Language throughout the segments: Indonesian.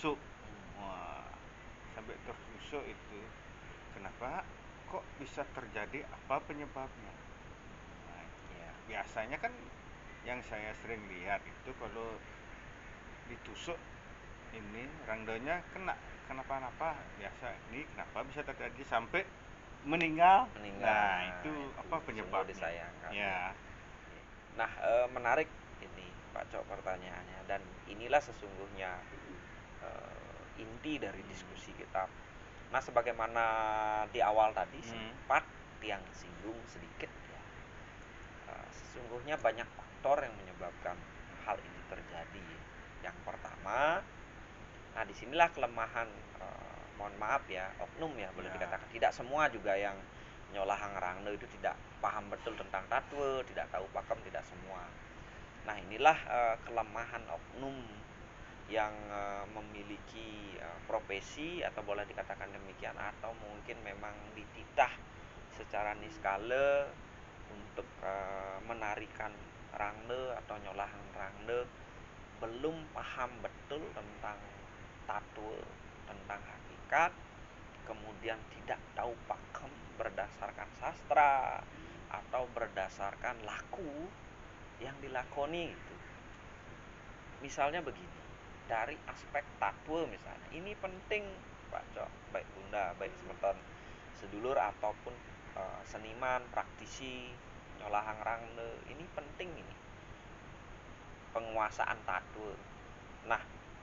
tertusuk. Wah, sampai tertusuk itu kenapa kok bisa terjadi, apa penyebabnya? Nah, Ya. biasanya kan yang saya sering lihat itu kalau ditusuk ini rangdonya kena kenapa-napa, biasa ini kenapa bisa terjadi sampai meninggal. Nah, itu apa sungguh penyebabnya? disayangkan. Ya. Nah, menarik ini Pak Cok pertanyaannya, dan inilah sesungguhnya inti dari diskusi kita. Nah, sebagaimana di awal tadi sempat yang singgung sedikit ya, sesungguhnya banyak faktor yang menyebabkan hal ini terjadi. Yang pertama, nah disinilah kelemahan, mohon maaf ya, oknum ya boleh dikatakan. Tidak semua juga yang nyolahang rangne itu tidak paham betul tentang tatwe, tidak tahu pakem, tidak semua. Nah inilah kelemahan oknum yang memiliki profesi, atau boleh dikatakan demikian, atau mungkin memang dititah secara niskala untuk menarikan rangne atau nyolahang rangne, belum paham betul tentang tatwe, tentang hakikat, kemudian tidak tahu pakem berdasarkan sastra atau berdasarkan laku yang dilakoni gitu. Misalnya begini, dari aspek tatwe misalnya, ini penting Pak Cok, baik Bunda, baik semeton sedulur ataupun seniman, praktisi nyolahang rangne, ini penting ini penguasaan tatwe. Nah,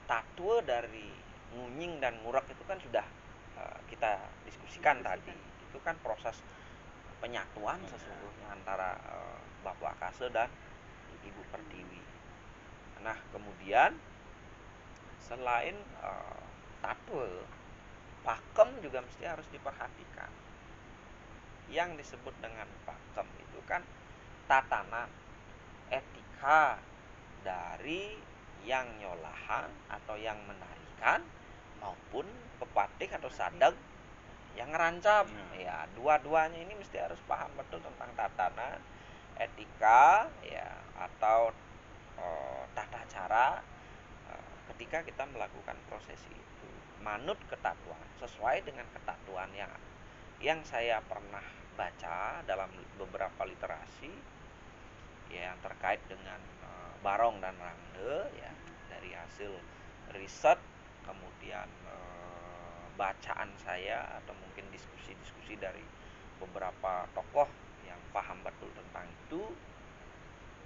tatwe dari ngunying dan ngurek itu kan sudah kita diskusikan tadi. Itu kan proses penyatuan sesungguhnya antara Bapak Kase dan Ibu Pertiwi. Nah, kemudian selain tatwe, pakem juga mesti harus diperhatikan. Yang disebut dengan pakem itu kan tatanan etika dari yang nyolahan atau yang menarikan maupun pepatih atau sadeg yang ngerancam. Ya, dua-duanya ini mesti harus paham betul tentang tatanan etika ya, atau tata cara ketika kita melakukan prosesi itu manut ketatuan, sesuai dengan ketatuan yang saya pernah baca dalam beberapa literasi ya, yang terkait dengan barong dan rangne ya, dari hasil riset, kemudian bacaan saya atau mungkin diskusi-diskusi dari beberapa tokoh yang paham betul tentang itu,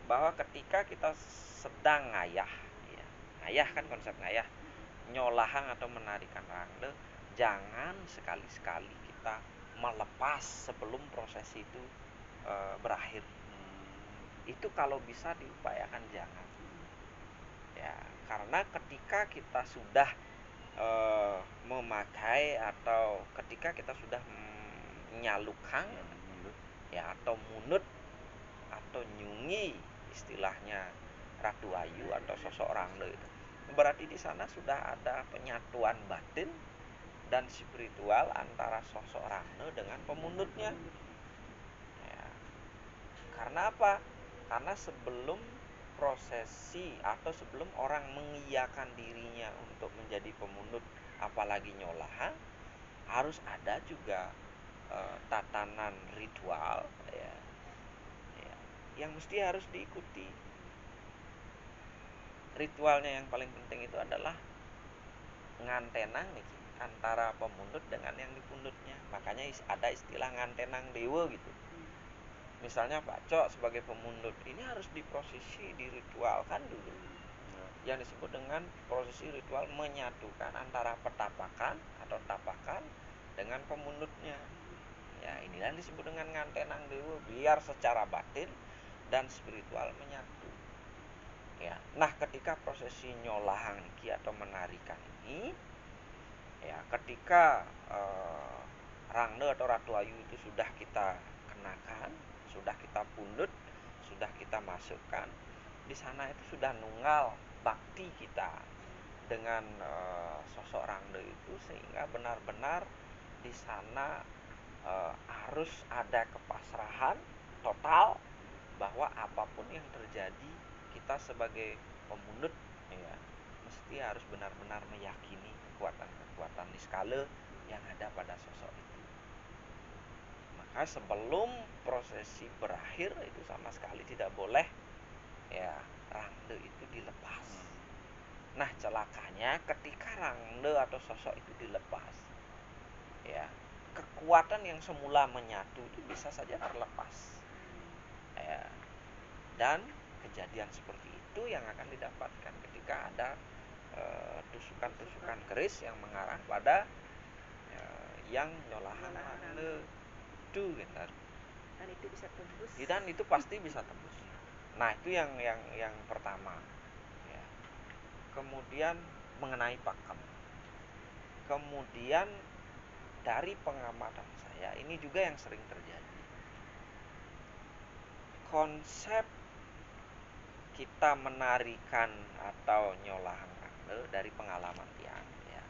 bahwa ketika kita sedang ngayah ya, ngayah kan konsep ngayah, nyolahang atau menarikan rangne, jangan sekali-sekali kita melepas sebelum prosesi itu berakhir. Itu kalau bisa diupayakan jangan ya, karena ketika kita sudah memakai atau ketika kita sudah nyalukang ya, atau munut atau nyungi istilahnya Ratu Ayu atau sosok rangne itu, berarti di sana sudah ada penyatuan batin dan spiritual antara sosok rangne dengan pemunutnya ya. Karena apa? Karena sebelum prosesi atau sebelum orang mengiyakan dirinya untuk menjadi pemunut, apalagi nyolahan, harus ada juga tatanan ritual ya, yang mesti harus diikuti. Ritualnya yang paling penting itu adalah ngantenang nih antara pemunut dengan yang dipundutnya. Makanya ada istilah ngantenang dewa gitu. Misalnya Pak Cok sebagai pemunut ini harus diprosesi, diritualkan dulu, yang disebut dengan prosesi ritual menyatukan antara petapakan atau tapakan dengan pemunutnya ya. Inilah yang disebut dengan ngantenang dewa, biar secara batin dan spiritual menyatu ya. Nah, ketika prosesi nyolahang atau menarikan ini ya, ketika rangne atau Ratu Ayu itu sudah kita kenakan, sudah kita pundut, sudah kita masukkan, di sana itu sudah nunggal bakti kita dengan sosok rangne itu, sehingga benar-benar di sana harus ada kepasrahan total bahwa apapun yang terjadi, kita sebagai pemunut ya, mesti harus benar-benar meyakini kekuatan-kekuatan niskala yang ada pada sosok itu. Maka sebelum prosesi berakhir itu sama sekali tidak boleh ya rangde itu dilepas. Nah, celakanya ketika rangde atau sosok itu dilepas, ya kekuatan yang semula menyatu itu bisa saja terlepas. Ya, dan kejadian seperti itu yang akan didapatkan ketika ada tusukan-tusukan keris yang mengarah pada yang nyolahan rangde itu gitu. Dan itu bisa tembus. Dan itu pasti bisa tembus. Nah, itu yang pertama. Ya. Kemudian mengenai pakem. Kemudian dari pengamatan saya, ini juga yang sering terjadi. Konsep kita menarikan atau nyolahan rangde dari pengalaman tiang, ya,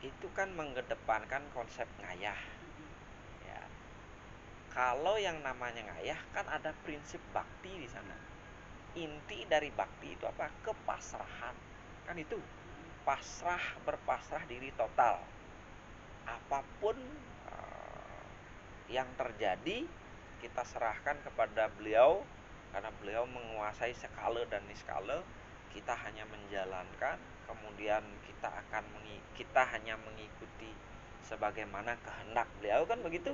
itu kan mengedepankan konsep ngayah. Ya. Kalau yang namanya ngayah kan ada prinsip bakti di sana. Inti dari bakti itu apa? Kepasrahan. Kan itu. Berpasrah diri total. Apapun yang terjadi kita serahkan kepada beliau, karena beliau menguasai skala dan niskala. Kita hanya menjalankan, kemudian kita hanya mengikuti sebagaimana kehendak beliau, kan begitu.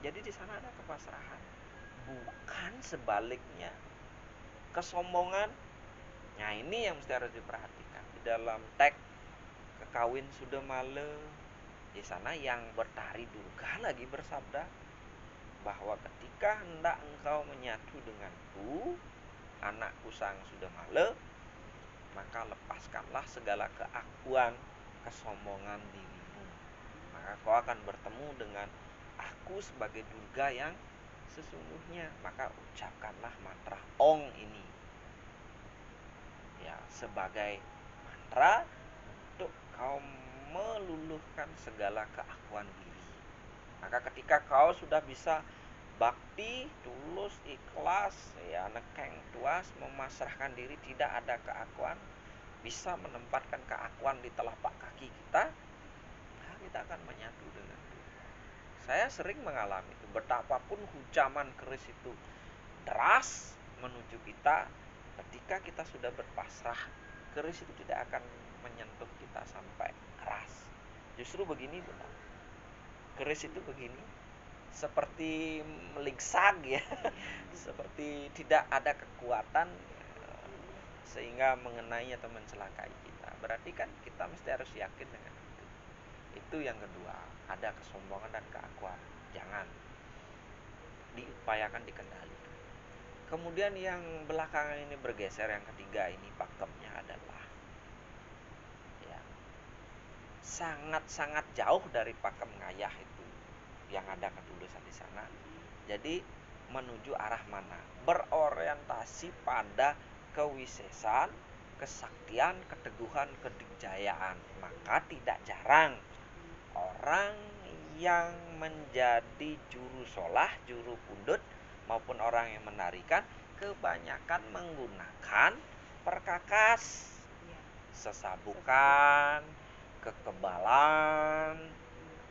Jadi di sana ada kepasrahan, bukan sebaliknya kesombongan. Nah, ini yang mesti harus diperhatikan di dalam teks kekawin sudah male. Di sana yang bertari Durga lagi bersabda bahwa ketika hendak engkau menyatu denganku, anakku sang sudah male, maka lepaskanlah segala keakuan, kesombongan dirimu. Maka kau akan bertemu dengan aku sebagai Durga yang sesungguhnya. Maka ucapkanlah mantra Ong ini, ya, sebagai mantra untuk kau meluluhkan segala keakuan diri. Maka ketika kau sudah bisa bakti, tulus, ikhlas, ya, nekeng tuas, memasrahkan diri, tidak ada keakuan, bisa menempatkan keakuan di telapak kaki kita, maka kita akan menyatu dengan Durga. Saya sering mengalami itu. Betapapun hujaman keris itu deras menuju kita, ketika kita sudah berpasrah, keris itu tidak akan menyentuh kita sampai keras. Justru begini, benar. Keris itu begini, seperti meligsag, ya. Seperti tidak ada kekuatan sehingga mengenai atau mencelakai kita. Berarti kan kita mesti harus yakin dengan itu. Itu yang kedua, ada kesombongan dan keakuan. Jangan, diupayakan dikendalikan. Kemudian yang belakangan ini bergeser, yang ketiga ini pakemnya adalah ya, sangat-sangat jauh dari pakem ngayah itu yang ada ketulusan di sana. Jadi menuju arah mana? Berorientasi pada kewisesan, kesaktian, keteguhan, kedikjayaan. Maka tidak jarang orang yang menjadi juru solah, juru pundut, maupun orang yang menarikan kebanyakan menggunakan perkakas, sesabukan, kekebalan,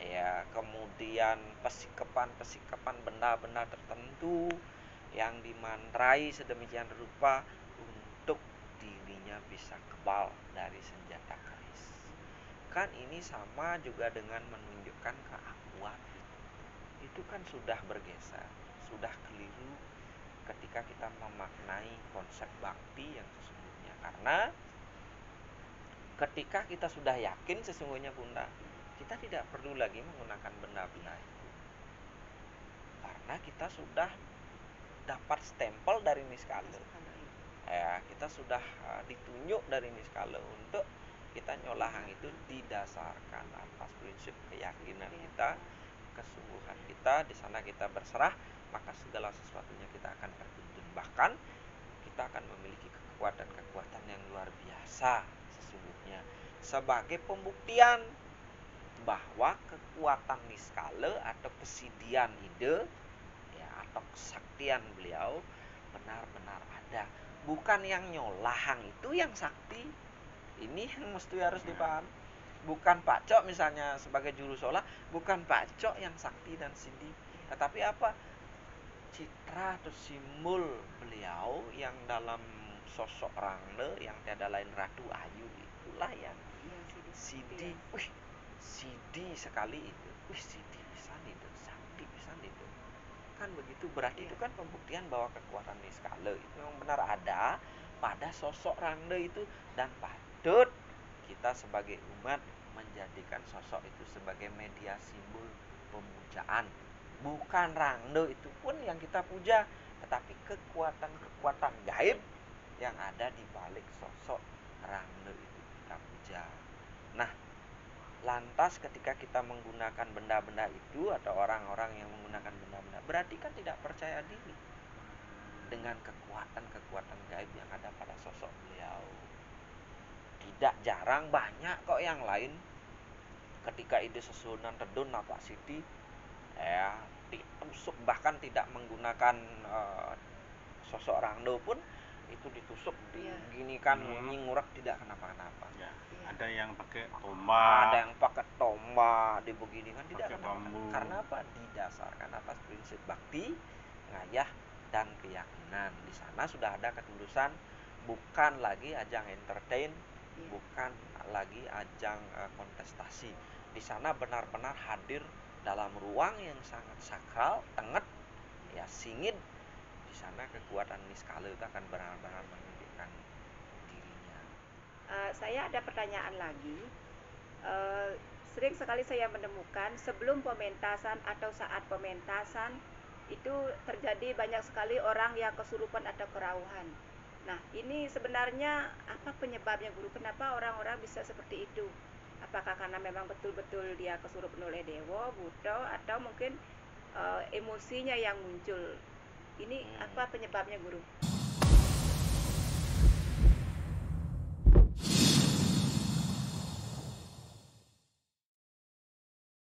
ya, kemudian pesikepan benda-benda tertentu yang dimantrai sedemikian rupa untuk dirinya bisa kebal dari senjata keris. Kan ini sama juga dengan menunjukkan keakuan. Itu kan sudah bergeser, sudah keliru ketika kita memaknai konsep bakti yang sesungguhnya. Karena ketika kita sudah yakin sesungguhnya, Bunda, kita tidak perlu lagi menggunakan benda-benda itu, karena kita sudah dapat stempel dari niskala. Ya, kita sudah ditunjuk dari niskala untuk kita nyolahang itu didasarkan atas prinsip keyakinan kita, kesungguhan kita. Di sana kita berserah, maka segala sesuatunya kita akan tertuntun. Bahkan kita akan memiliki kekuatan yang luar biasa sesungguhnya, sebagai pembuktian bahwa kekuatan niskala atau kesidian ide, ya, atau kesaktian beliau benar-benar ada, bukan yang nyolahang itu yang sakti. Ini yang mesti harus dipaham. Bukan Pak Cok misalnya sebagai juru sholat, bukan Pak Cok yang sakti dan sindi, tetapi apa, citra atau simbol beliau yang dalam sosok Rangde yang tiada lain Ratu Ayu, itulah yang sidi. Wih, sidi sekali itu. Wih, sidi pisan itu, sakti pisan itu. Kan begitu, berarti itu kan pembuktian bahwa kekuatan Niskala itu memang benar ada pada sosok Rangde itu, dan patut kita sebagai umat menjadikan sosok itu sebagai media simbol pemujaan. Bukan Rangde itu pun yang kita puja, tetapi kekuatan-kekuatan gaib yang ada di balik sosok Rangde itu kita puja. Nah, lantas ketika kita menggunakan benda-benda itu atau orang-orang yang menggunakan benda-benda, berarti kan tidak percaya diri dengan kekuatan-kekuatan gaib yang ada pada sosok beliau. Tidak jarang banyak kok yang lain ketika ide Susunan Tedun Pak Siti ditusuk, bahkan tidak menggunakan sosok Rangdo pun itu ditusuk, diginikan, ngunying, ngurak, tidak kenapa-kenapa. Ada yang pakai tombak, ada yang pakai tombak, dibeginikan, tidak pakai kenapa-kenapa. bambu. Karena apa? Didasarkan atas prinsip bakti, ngayah, dan keyakinan. Di sana sudah ada ketulusan, bukan lagi ajang entertain, bukan lagi ajang kontestasi. Di sana benar-benar hadir dalam ruang yang sangat sakral, tenget, ya singit. Di sana kekuatan Niskala itu akan benar-benar menunjukkan dirinya. Saya ada pertanyaan lagi. Sering sekali saya menemukan sebelum pementasan atau saat pementasan itu terjadi banyak sekali orang yang kesurupan atau kerauhan. Nah, ini sebenarnya apa penyebabnya, Guru? Kenapa orang-orang bisa seperti itu? Apakah karena memang betul-betul dia kesurupan oleh dewa, Buddha, atau mungkin emosinya yang muncul? Ini apa penyebabnya, Guru?